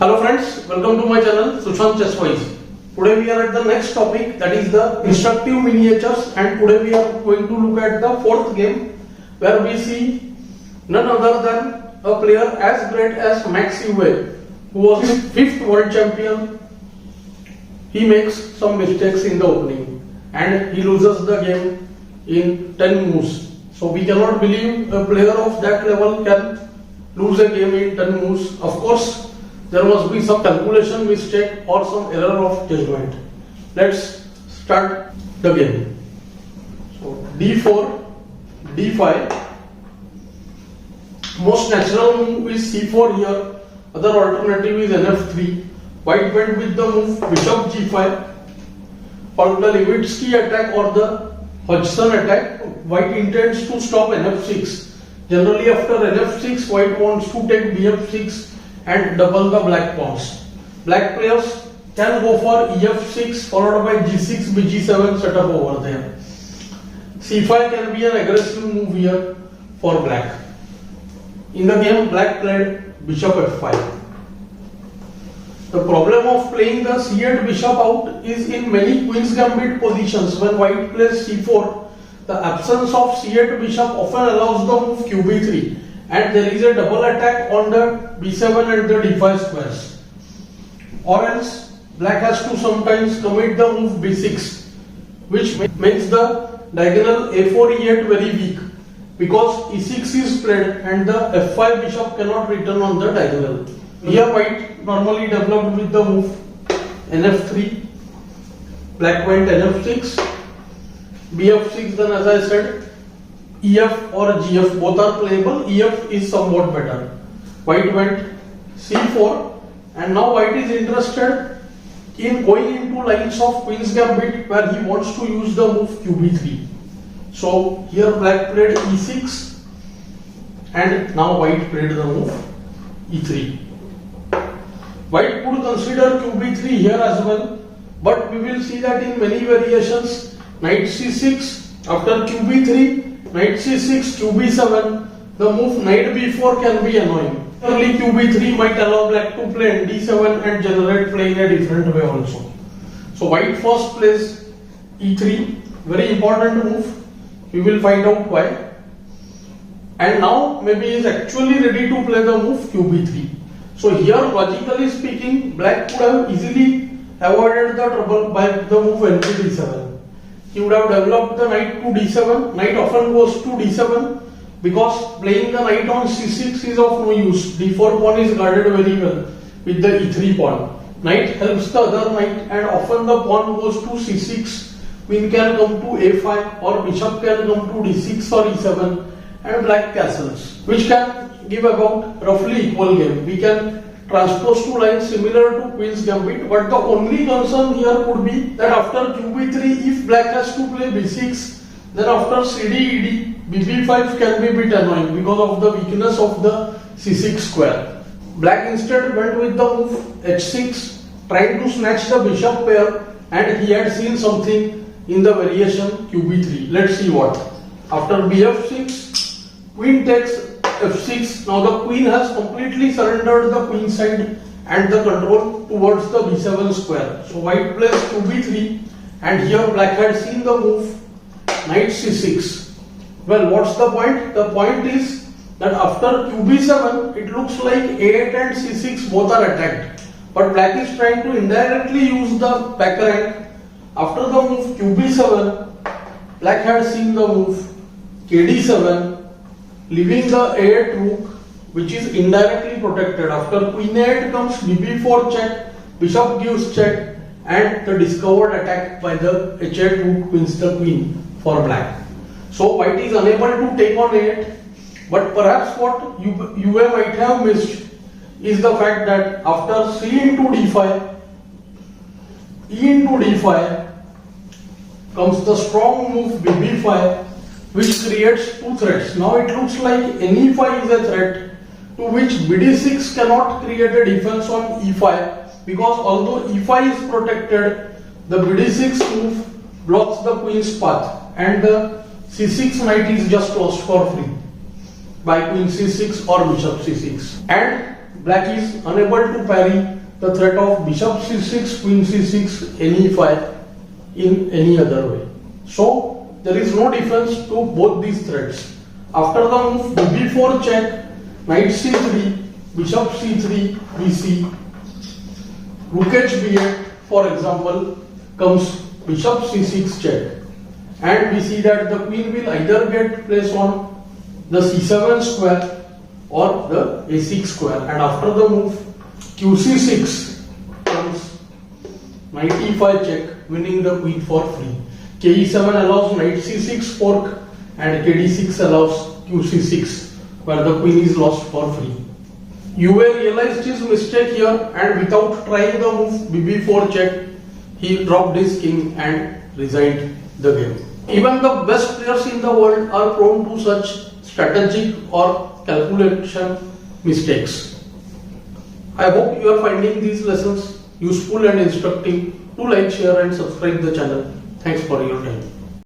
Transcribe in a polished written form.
Hello friends, welcome to my channel Sushant Chesswise. Today we are at the next topic, that is the Instructive Miniatures, and today we are going to look at the fourth game where we see none other than a player as great as Max Euwe, who was the 5th world champion. He makes some mistakes in the opening and he loses the game in 10 moves. So we cannot believe a player of that level can lose a game in 10 moves. Of course, there must be some calculation mistake or some error of judgment. Let's start the game. So d4, d5. Most natural move is c4 here. Other alternative is nf3. White went with the move bishop g5. For the Levitsky attack or the Hodgson attack, white intends to stop nf6. Generally after nf6, white wants to take bf6 and double the black pawns. Black players can go for ef6 followed by g6, bg7 setup over there. c5 can be an aggressive move here for black. In the game, black played bishop f5. The problem of playing the c8 bishop out is in many queen's gambit positions. When white plays c4, the absence of c8 bishop often allows the move qb3, and there is a double attack on the b7 and the d5 squares. Or else black has to sometimes commit the move b6, which makes the diagonal a4 e8 very weak, because e6 is played and the f5 bishop cannot return on the diagonal. Here white normally developed with the move nf3, black went nf6, bf6, then as I said ef or gf, both are playable. Ef is somewhat better. White went c4, and now white is interested in going into lines of queen's gambit where he wants to use the move qb3. So here black played e6 and now white played the move e3. White could consider qb3 here as well, but we will see that in many variations. Knight c6 after qb3, knight c6, qb7, the move knight b4 can be annoying. Early qb3 might allow black to play d7 and generate play in a different way also. So white first plays e3, very important move. We will find out why. And now maybe he is actually ready to play the move qb3. So here, logically speaking, black could have easily avoided the trouble by the move d7. He would have developed the knight to d7. Knight often goes to d7 because playing the knight on c6 is of no use. d4 pawn is guarded very well with the e3 pawn. Knight helps the other knight, and often the pawn goes to c6. Queen can come to a5 or bishop can come to d6 or e7, and black castles, which can give about roughly equal game. We can transpose two lines similar to queen's gambit, but the only concern here could be that after qb3, if black has to play b6, then after cd ed, bb5 can be a bit annoying because of the weakness of the c6 square. Black instead went with the move h6, trying to snatch the bishop pair, and he had seen something in the variation qb3. Let's see what. After bf6, queen takes f6. Now the queen has completely surrendered the queen side and the control towards the b7 square. So white plays qb3, and here black had seen the move knight c6. Well, what's the point? The point is that after qb7, it looks like a8 and c6 both are attacked, but black is trying to indirectly use the back rank. After the move qb7, black had seen the move kd7, leaving the a8 rook, which is indirectly protected. After queen a8 comes bb4 check, bishop gives check, and the discovered attack by the h8 rook wins the queen for black. So white is unable to take on a8, but perhaps what Euwe might have missed is the fact that after c into d5, e into d5 comes the strong move bb5, which creates two threats. Now it looks like ne5 is a threat, to which bd6 cannot create a defense on e5, because although e5 is protected, the bd6 move blocks the queen's path, and the c6 knight is just lost for free by queen c6 or bishop c6. And black is unable to parry the threat of bishop c6, queen c6, any file in any other way. So there is no defense to both these threats. After the move bb4 check, knight c3, bishop c3, bc, rook hb8, for example, comes bishop c6 check, and we see that the queen will either get placed on the c7 square or the a6 square, and after the move qc6 comes knight e5 check, winning the queen for free. ke7 allows knight c6 fork, and kd6 allows qc6, where the queen is lost for free. Euwe realized his mistake here, and without trying the move bb4 check, he dropped his king and resigned the game. Even the best players in the world are prone to such strategic or calculation mistakes. I hope you are finding these lessons useful and instructive. Do like, share and subscribe the channel. Thanks for your time.